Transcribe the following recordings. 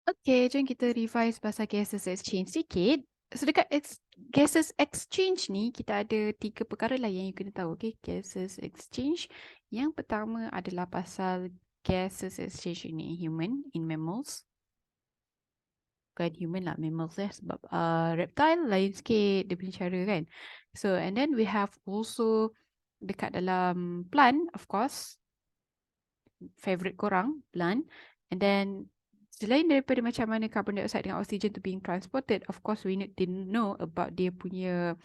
Okay, jom kita revise pasal gases exchange sikit. So dekat gases exchange ni, kita ada 3 perkara lah yang you kena tahu. Okay, gases exchange. Yang pertama adalah pasal gases exchange ini in mammals. Bukan human lah, mammals sebab reptile lain sikit dia punya cara kan. So and then we have also dekat dalam plant, of course, favorite korang, plant. And then selain daripada macam mana carbon dioxide dengan oxygen tu being transported, of course we need to know about dia punya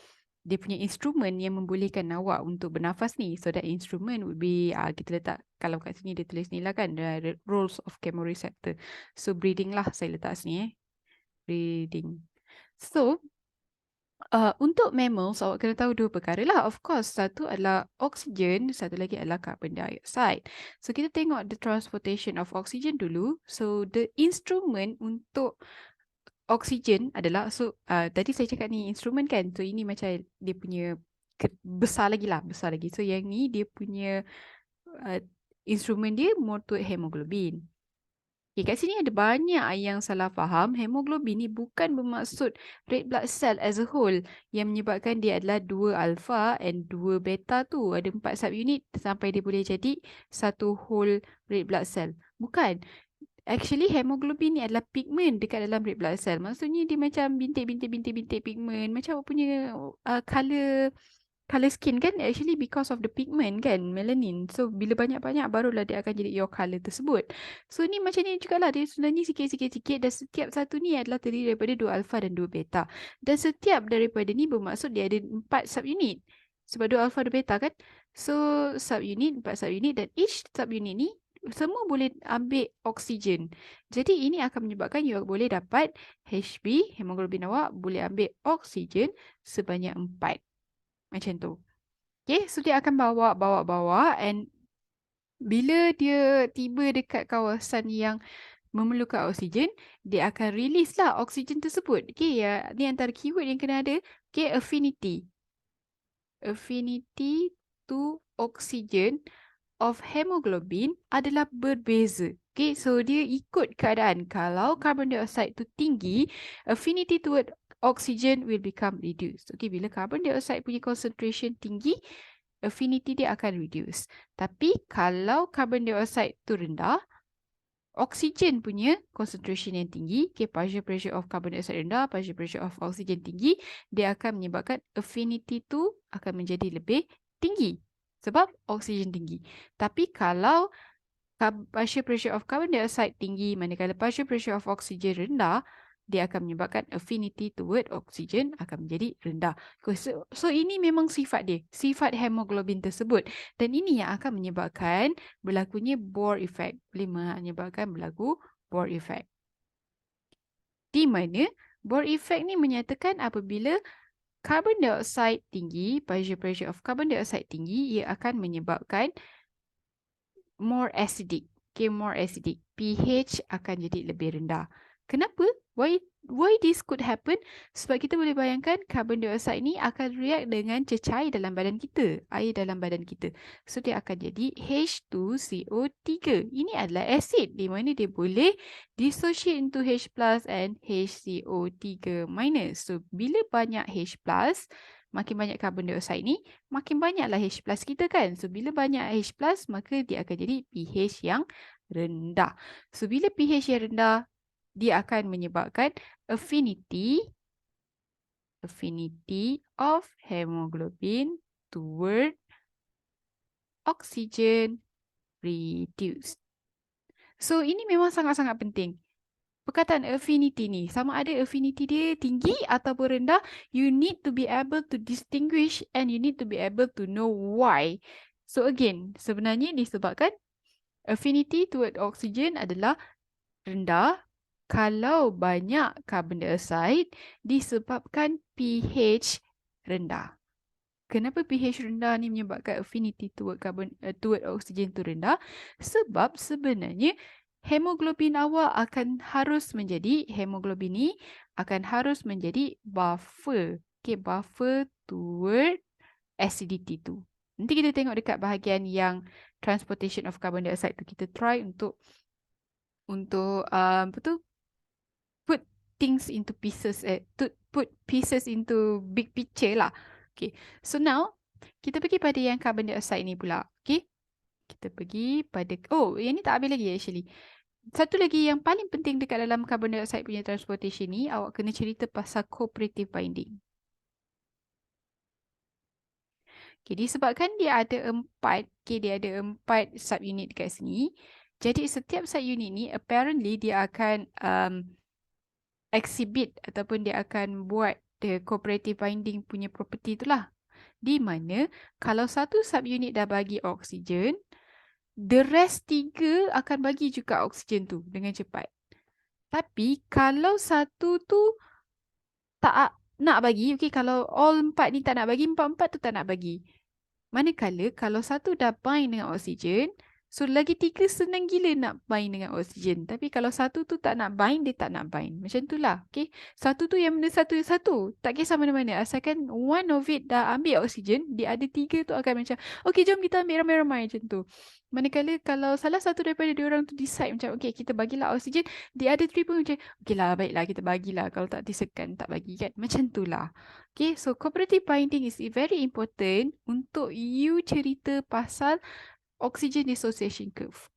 instrumen yang membolehkan awak untuk bernafas ni. So that instrument would be kita letak, kalau kat sini dia tulis ni lah kan, the roles of chemoreceptor. So breathing lah saya letak sini breathing. So untuk mammals, awak kena tahu 2 perkara lah. Of course, satu adalah oksigen, satu lagi adalah carbon dioxide. So, kita tengok the transportation of oxygen dulu. So, the instrument untuk oksigen adalah, tadi saya cakap ni instrumen kan. So, ini macam dia punya besar lagi lah, besar lagi. So, yang ni dia punya instrumen dia more to hemoglobin. Okay, kat sini ada banyak yang salah faham. Hemoglobin ni bukan bermaksud red blood cell as a whole yang menyebabkan dia adalah 2 alpha and 2 beta tu. Ada 4 subunit sampai dia boleh jadi satu whole red blood cell. Bukan. Actually, hemoglobin ni adalah pigment dekat dalam red blood cell. Maksudnya dia macam bintik-bintik pigment. Macam apa punya colour skin kan, actually because of the pigment kan, melanin. So bila banyak-banyak barulah dia akan jadi your colour tersebut. So ni macam ni jugalah, dia sebenarnya sikit-sikit dan setiap satu ni adalah terdiri daripada 2 alpha dan 2 beta. Dan setiap daripada ni bermaksud dia ada 4 subunit. Sebab 2 alpha 2 beta kan. So subunit, 4 subunit, dan each subunit ni semua boleh ambil oksigen. Jadi ini akan menyebabkan you boleh dapat HB, hemoglobin awak boleh ambil oksigen sebanyak 4. Macam tu. Okay, so dia akan bawa and bila dia tiba dekat kawasan yang memerlukan oksigen, dia akan release lah oksigen tersebut. Okay, ya, ni antara keyword yang kena ada. Okay, affinity. Affinity to oxygen of hemoglobin adalah berbeza. Okay, so dia ikut keadaan. Kalau carbon dioxide tu tinggi, affinity toward oxygen will become reduced. Okay, bila carbon dioxide punya concentration tinggi, affinity dia akan reduce. Tapi kalau carbon dioxide tu rendah, oksigen punya concentration yang tinggi, okay, partial pressure of carbon dioxide rendah, partial pressure of oksigen tinggi, dia akan menyebabkan affinity tu akan menjadi lebih tinggi. Sebab oksigen tinggi. Tapi kalau partial pressure of carbon dioxide tinggi, manakala partial pressure of oxygen rendah, dia akan menyebabkan affinity toward oxygen akan menjadi rendah. So ini memang sifat dia, sifat hemoglobin tersebut. Dan ini yang akan menyebabkan berlakunya Bohr effect. Boleh menyebabkan berlaku Bohr effect. Di mana Bohr effect ni menyatakan apabila carbon dioxide tinggi, partial pressure of carbon dioxide tinggi, ia akan menyebabkan more acidic. Okay, more acidic. pH akan jadi lebih rendah. Kenapa? Why this could happen? Sebab kita boleh bayangkan carbon dioxide ni akan react dengan cecair dalam badan kita, air dalam badan kita. So dia akan jadi H2CO3. Ini adalah acid di mana dia boleh dissociate into H+ and HCO3-. So bila banyak H+, makin banyak carbon dioxide ni, makin banyaklah H+ kita kan. So bila banyak H+, maka dia akan jadi pH yang rendah. So bila pH yang rendah, dia akan menyebabkan affinity of hemoglobin toward oxygen reduced. So ini memang sangat-sangat penting. Perkataan affinity ni, sama ada affinity dia tinggi ataupun rendah, you need to be able to distinguish and you need to be able to know why. So again, sebenarnya disebabkan affinity toward oxygen adalah rendah kalau banyak carbon dioxide disebabkan pH rendah. Kenapa pH rendah ni menyebabkan affinity toward oxygen tu rendah? Sebab sebenarnya hemoglobin awak akan harus menjadi buffer. Okay, buffer toward acidity tu. Nanti kita tengok dekat bahagian yang transportation of carbon dioxide tu, kita try untuk apa tu? things into pieces, to put pieces into big picture lah. Okay, so now kita pergi pada yang carbon dioxide ni pula. Okay, kita pergi pada, oh yang ni tak habis lagi actually. Satu lagi yang paling penting dekat dalam carbon dioxide punya transportation ni, awak kena cerita pasal cooperative binding. Okay, disebabkan dia ada 4, okay, dia ada 4 subunit dekat sini. Jadi setiap subunit ni apparently dia akan exhibit ataupun dia akan buat the cooperative binding punya property tu lah. Di mana kalau satu subunit dah bagi oksigen, the rest 3 akan bagi juga oksigen tu dengan cepat. Tapi kalau satu tu tak nak bagi, okay, kalau all 4 ni tak nak bagi, 4-4 tu tak nak bagi. Manakala kalau satu dah bind dengan oksigen, so lagi 3 senang gila nak bind dengan oksigen. Tapi kalau satu tu tak nak bind, dia tak nak bind. Macam tu lah. Okay? Satu tu yang mana satu-satu. Tak kisah mana-mana. Asalkan one of it dah ambil oksigen, dia ada 3 tu akan macam, okay, jom kita ambil ramai-ramai macam tu. Manakala kalau salah satu daripada diorang tu decide macam, okay, kita bagilah oksigen, dia ada 3 pun macam, okay lah, baiklah kita bagilah. Kalau tak disekan, tak bagi kan. Macam tu lah. Okay, so cooperative binding is very important untuk you cerita pasal oxygen dissociation curve.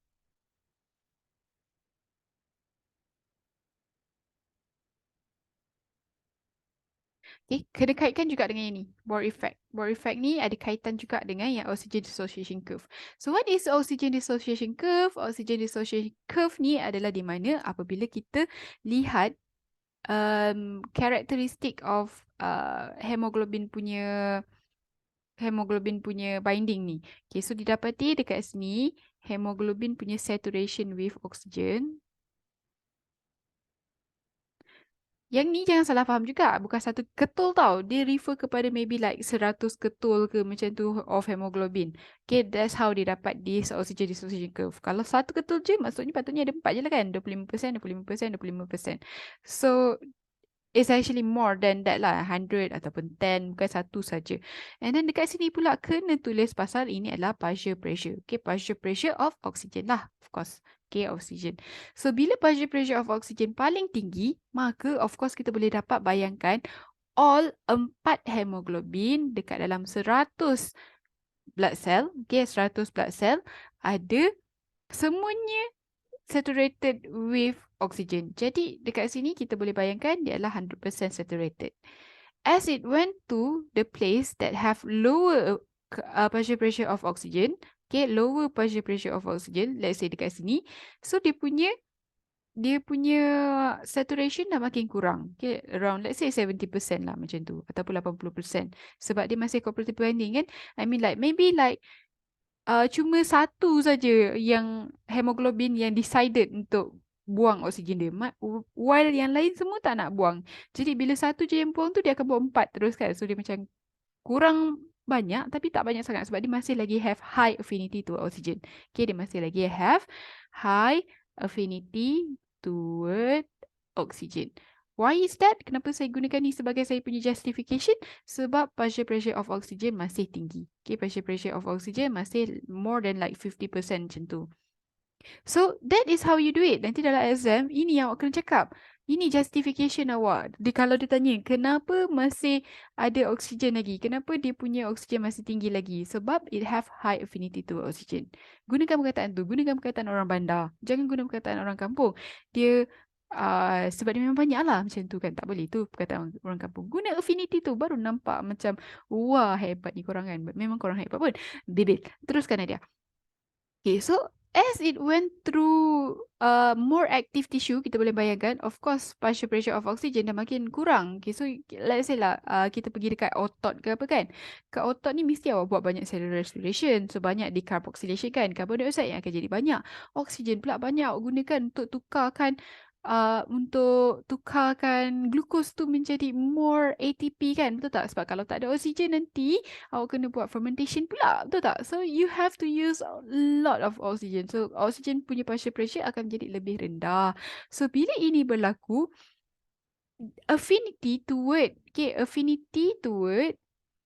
Okay, kena kaitkan juga dengan ini, Bohr effect. Bohr effect ni ada kaitan juga dengan yang oxygen dissociation curve. So what is oxygen dissociation curve? Oxygen dissociation curve ni adalah di mana apabila kita lihat karakteristik of hemoglobin punya binding ni. Okay, so didapati dekat sini hemoglobin punya saturation with oxygen. Yang ni jangan salah faham juga. Bukan satu ketul tau. Dia refer kepada maybe like 100 ketul ke macam tu of hemoglobin. Okay, that's how dia dapat this oxygen dissociation curve. Kalau satu ketul je, maksudnya patutnya ada 4 je lah kan. 25%, 25%, 25%. So, it's actually more than that lah. 100 ataupun 10, bukan satu saja. And then dekat sini pula kena tulis pasal ini adalah partial pressure. Okay, partial pressure of oxygen lah. Of course. Okay, oxygen. So, bila partial pressure of oxygen paling tinggi, maka of course kita boleh dapat bayangkan all 4 hemoglobin dekat dalam 100 blood cell, okay, 100 blood cell, ada semuanya saturated with oxygen. Jadi dekat sini kita boleh bayangkan dia adalah 100% saturated. As it went to the place that have lower partial pressure of oxygen, okay, lower partial pressure of oxygen, let's say dekat sini, so dia punya saturation dah makin kurang. Okay, around let's say 70% lah macam tu ataupun 80% sebab dia masih cooperative binding kan. I mean like maybe like cuma satu saja yang hemoglobin yang decided untuk buang oksigen dia. While yang lain semua tak nak buang. Jadi bila satu je yang buang tu dia akan buang 4 terus kan. So dia macam kurang banyak tapi tak banyak sangat sebab dia masih lagi have high affinity to oxygen. Okay, dia masih lagi have high affinity toward oxygen. Why is that? Kenapa saya gunakan ni sebagai saya punya justification? Sebab partial pressure of oxygen masih tinggi. Okay, partial pressure of oxygen masih more than like 50% macam tu. So, that is how you do it. Nanti dalam exam, ini yang awak kena cakap. Ini justification awak. Kalau dia tanya, kenapa masih ada oksigen lagi? Kenapa dia punya oksigen masih tinggi lagi? Sebab it have high affinity to oxygen. Gunakan perkataan tu. Gunakan perkataan orang bandar. Jangan guna perkataan orang kampung. Dia sebab dia memang banyak lah macam tu kan. Tak boleh tu perkataan orang kampung. Guna affinity tu baru nampak macam wah hebat ni korang kan. Memang korang hebat pun. Bebel. Teruskan Nadia. Okay, so as it went through more active tissue, kita boleh bayangkan, of course, partial pressure of oxygen dah makin kurang. Okay, so let's say lah, kita pergi dekat otot ke apa kan. Kat otot ni mesti awak buat banyak cellular respiration. So, banyak decarboxylation kan. Carbon dioxide yang akan jadi banyak. Oksigen pula banyak awak gunakan untuk tukarkan glukos tu menjadi more ATP kan. Betul tak? Sebab kalau tak ada oksigen nanti, awak kena buat fermentation pula. Betul tak? So, you have to use a lot of oxygen. So, oksigen punya partial pressure akan jadi lebih rendah. So, bila ini berlaku, affinity toward,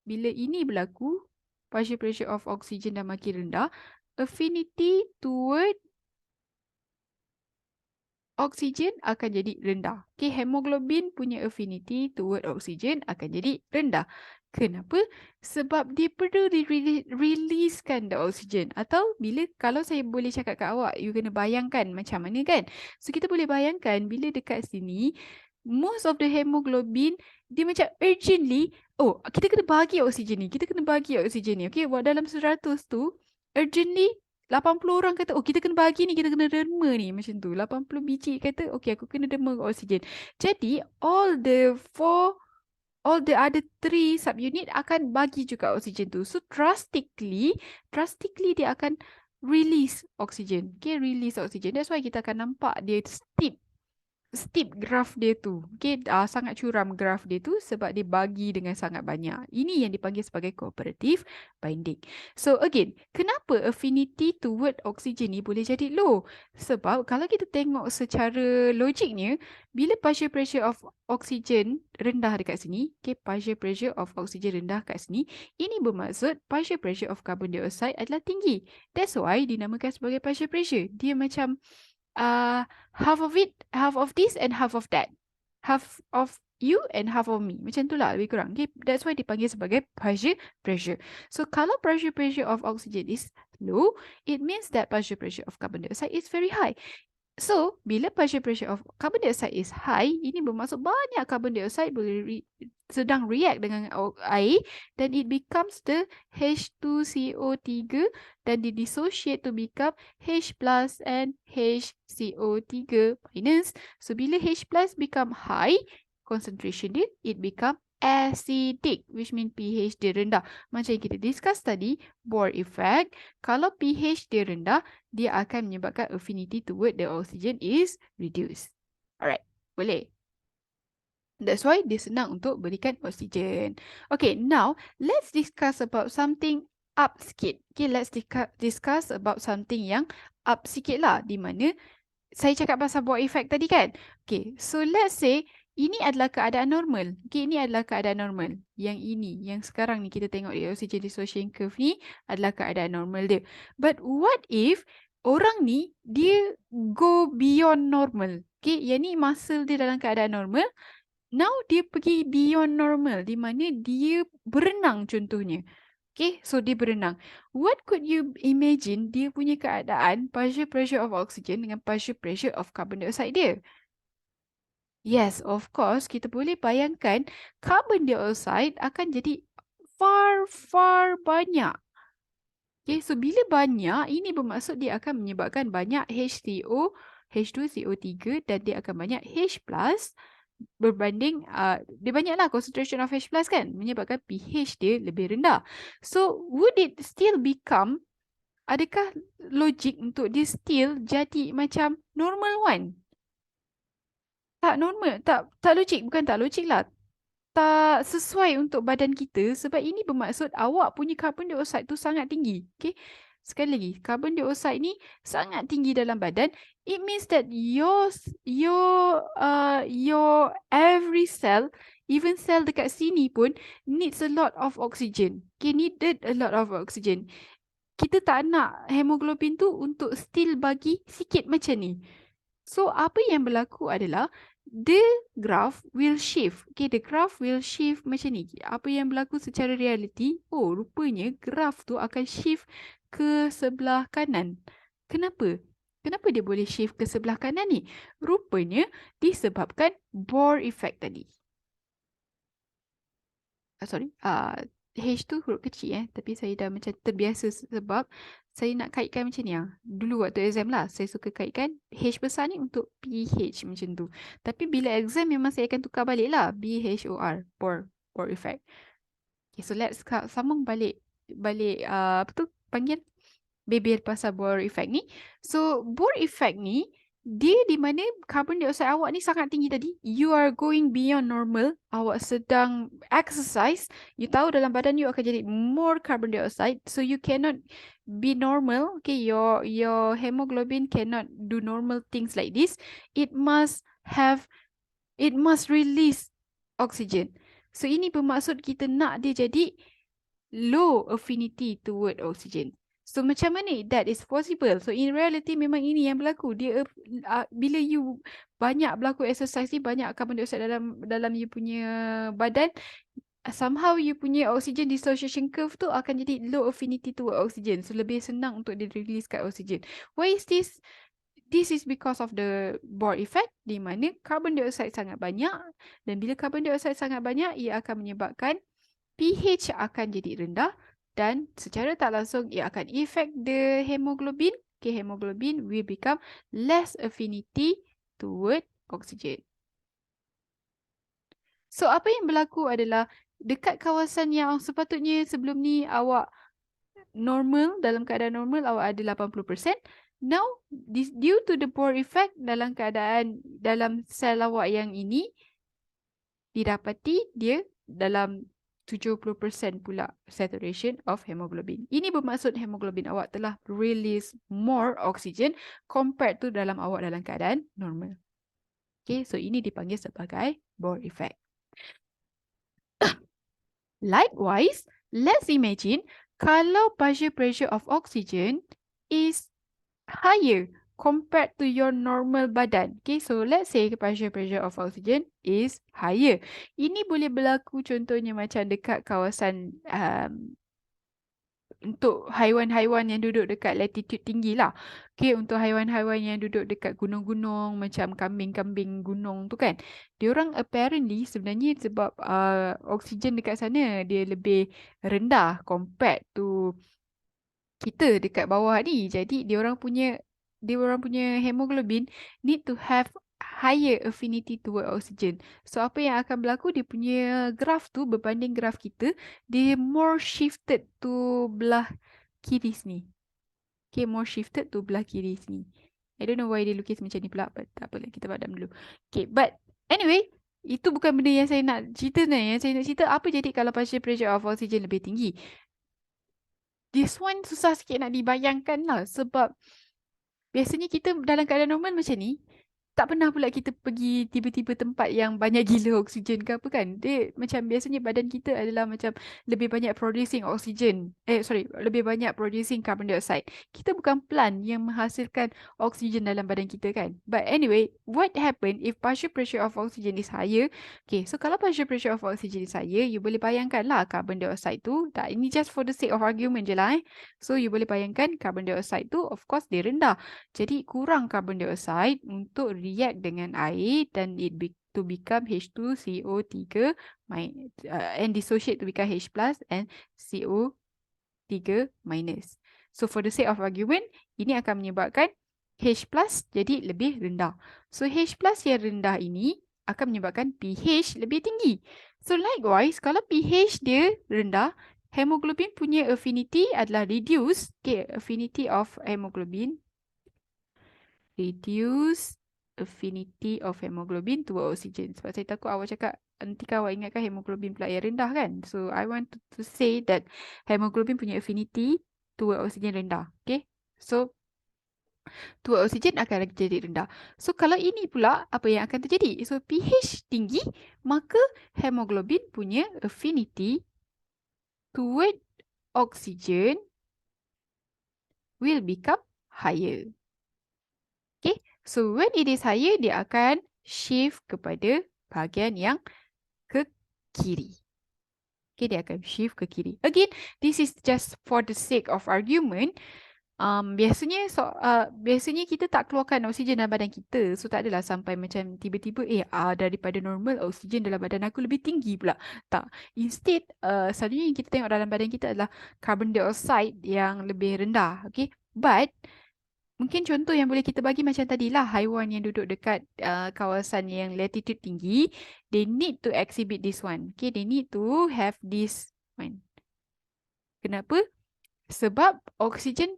bila ini berlaku, partial pressure of oxygen dah makin rendah, affinity toward oksigen akan jadi rendah. Okay, hemoglobin punya affinity toward oksigen akan jadi rendah. Kenapa? Sebab dia perlu releasekan the oxygen. Atau kalau saya boleh cakap kat awak, you kena bayangkan macam mana kan? So kita boleh bayangkan bila dekat sini, most of the hemoglobin, dia macam urgently, oh kita kena bagi oksigen ni, kita kena bagi oksigen ni. Okay, buat dalam 100 tu, urgently 80 orang kata, oh kita kena bagi ni, kita kena derma ni, macam tu. 80 biji kata, okay aku kena derma oksigen. Jadi, all the other 3 subunit akan bagi juga oksigen tu. So, drastically dia akan release oksigen. Okay, release oksigen. That's why kita akan nampak dia steep graph dia tu. Okay, sangat curam graph dia tu sebab dia bagi dengan sangat banyak. Ini yang dipanggil sebagai cooperative binding. So again, kenapa affinity toward oksigen ni boleh jadi low? Sebab kalau kita tengok secara logiknya, bila partial pressure of oksigen rendah dekat sini, okay, partial pressure of oksigen rendah kat sini, ini bermaksud partial pressure of carbon dioxide adalah tinggi. That's why dinamakan sebagai partial pressure. Dia macam half of this and half of that. Half of you and half of me. Macam tu lah lebih kurang. Okay? That's why dipanggil sebagai partial pressure. So kalau partial pressure of oxygen is low, it means that partial pressure of carbon dioxide is very high. So, bila partial pressure of carbon dioxide is high, ini bermaksud banyak carbon dioxide sedang react dengan air, dan it becomes the H2CO3 dan dissociate to become H plus and HCO3 minus. So, bila H plus become high, concentration dia, it become acidic, which mean pH dia rendah. Macam yang kita discuss tadi, Bohr effect, kalau pH dia rendah, dia akan menyebabkan affinity toward the oxygen is reduced. Alright, boleh. That's why dia senang untuk berikan oksigen. Okay, now let's discuss about something up sikit. Okay, let's discuss about something yang up sikit lah. Di mana saya cakap pasal Bohr effect tadi kan? Okay, so let's say ini adalah keadaan normal. Okay, ini adalah keadaan normal. Yang ini, yang sekarang ni kita tengok di oxygen dissociation curve ni adalah keadaan normal dia. But what if orang ni dia go beyond normal? Okay, yang ni muscle dia dalam keadaan normal. Now dia pergi beyond normal, di mana dia berenang contohnya. Okay, so dia berenang. What could you imagine dia punya keadaan partial pressure of oxygen dengan partial pressure of carbon dioxide dia? Yes, of course, kita boleh bayangkan carbon dioxide akan jadi far banyak. Okay, so bila banyak, ini bermaksud dia akan menyebabkan banyak H2CO, H2CO3 dan dia akan banyak H+, berbanding, dia banyaklah concentration of H+, kan, menyebabkan pH dia lebih rendah. So, would it still become, adakah logik untuk dia still jadi macam normal one? Tak normal, tak logik, bukan tak logik lah. Tak sesuai untuk badan kita sebab ini bermaksud awak punya carbon dioxide tu sangat tinggi. Okay? Sekali lagi, carbon dioxide ni sangat tinggi dalam badan. It means that your every cell, even cell dekat sini pun needs a lot of oxygen. Okay, needed a lot of oxygen. Kita tak nak hemoglobin tu untuk still bagi sikit macam ni. So, apa yang berlaku adalah the graph will shift. Okay, the graph will shift macam ni. Apa yang berlaku secara reality, oh rupanya graph tu akan shift ke sebelah kanan. Kenapa? Kenapa dia boleh shift ke sebelah kanan ni? Rupanya disebabkan Bohr effect tadi. H tu huruf kecil tapi saya dah macam terbiasa sebab saya nak kaitkan macam ni. Dulu waktu exam lah, saya suka kaitkan H besar ni untuk pH macam tu. Tapi bila exam memang saya akan tukar balik lah. BHOR, Bohr effect. Okay, so let's sambung balik apa tu panggil bebel pasal Bohr effect ni. So Bohr effect ni, dia di mana carbon dioxide awak ni sangat tinggi tadi. You are going beyond normal. Awak sedang exercise. You tahu dalam badan you akan jadi more carbon dioxide. So you cannot be normal. Okay, your hemoglobin cannot do normal things like this. It must release oxygen. So ini bermaksud kita nak dia jadi low affinity toward oxygen. So macam mana that is possible? So in reality memang ini yang berlaku. Dia bila you banyak berlaku exercise ni, banyak carbon dioxide dalam you punya badan, somehow you punya oxygen dissociation curve tu akan jadi low affinity to oxygen. So lebih senang untuk di-releasekan oxygen. Why is this? This is because of the Bohr effect, di mana carbon dioxide sangat banyak, dan bila carbon dioxide sangat banyak, ia akan menyebabkan pH akan jadi rendah, dan secara tak langsung ia akan affect the hemoglobin. Okay, hemoglobin will become less affinity toward oxygen. So apa yang berlaku adalah dekat kawasan yang sepatutnya sebelum ni awak normal, dalam keadaan normal awak ada 80%. Now, due to the Bohr effect, dalam keadaan dalam sel awak yang ini, didapati dia dalam 70% pula saturation of hemoglobin. Ini bermaksud hemoglobin awak telah release more oxygen compared to dalam awak dalam keadaan normal. Okay, so ini dipanggil sebagai Bohr effect. Likewise, let's imagine kalau partial pressure of oxygen is higher compared to your normal badan. Okay, so let's say partial pressure of oxygen is higher. Ini boleh berlaku contohnya macam dekat kawasan untuk haiwan-haiwan yang duduk dekat latitude tinggi lah. Okay, untuk haiwan-haiwan yang duduk dekat gunung-gunung macam kambing-kambing gunung tu kan. Diorang apparently sebenarnya sebab oksigen dekat sana dia lebih rendah compared to kita dekat bawah ni. Jadi diorang punya hemoglobin need to have higher affinity toward oxygen. So apa yang akan berlaku, dia punya graf tu berbanding graf kita, dia more shifted to belah kiri sini. Okay, more shifted to belah kiri sini. I don't know why dia lukis macam ni pula, but tak apalah, kita padam dulu. Okay, but anyway, itu bukan benda yang saya nak cerita ni. Yang saya nak cerita apa jadi kalau partial pressure of oxygen lebih tinggi. This one susah sikit nak dibayangkan lah, sebab biasanya kita dalam keadaan normal macam ni, tak pernah pula kita pergi tiba-tiba tempat yang banyak gila oksigen ke apa kan. Dia macam biasanya badan kita adalah macam lebih banyak producing oksigen. Lebih banyak producing carbon dioxide. Kita bukan plant yang menghasilkan oksigen dalam badan kita kan. But anyway, what happen if partial pressure of oxygen is higher? Okay, so kalau partial pressure of oxygen is higher, you boleh bayangkan lah carbon dioxide tu. Tak, ini just for the sake of argument je lah. So you boleh bayangkan carbon dioxide tu of course dia rendah. Jadi kurang carbon dioxide untuk react dengan air dan to become H2CO3 and dissociate to become H plus and CO3 minus. So for the sake of argument, ini akan menyebabkan H plus jadi lebih rendah. So H plus yang rendah ini akan menyebabkan pH lebih tinggi. So likewise, kalau pH dia rendah, hemoglobin punya affinity adalah reduce. Okay, affinity of hemoglobin, reduce affinity of hemoglobin to oxygen. Sebab saya takut awak cakap nanti awak ingatkan hemoglobin pula yang rendah kan. So I want to say that hemoglobin punya affinity to oxygen rendah. Okay. So to oxygen akan jadi rendah. So kalau ini pula apa yang akan terjadi? So pH tinggi, maka hemoglobin punya affinity toward oxygen will become higher. Okay. So when it is higher, dia akan shift kepada bahagian yang ke kiri. Okay, dia akan shift ke kiri. Again, this is just for the sake of argument. Biasanya kita tak keluarkan oksigen dalam badan kita. So tak adalah sampai macam tiba-tiba daripada normal oksigen dalam badan aku lebih tinggi pula. Tak. Instead, selalunya yang kita tengok dalam badan kita adalah carbon dioxide yang lebih rendah. Okay. But mungkin contoh yang boleh kita bagi macam tadilah, haiwan yang duduk dekat kawasan yang latitude tinggi, they need to exhibit this one. Okay, they need to have this one. Kenapa? Sebab oksigen,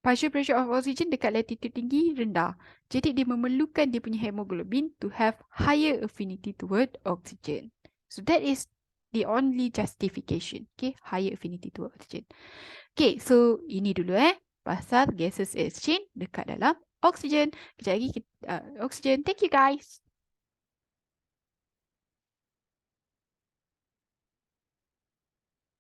partial pressure of oxygen dekat latitude tinggi rendah. Jadi dia memerlukan dia punya hemoglobin to have higher affinity toward oxygen. So that is the only justification. Okay, higher affinity toward oxygen. Okay, so ini dulu pasal gases exchange dekat dalam oksigen. Kejap lagi oksigen. Thank you guys.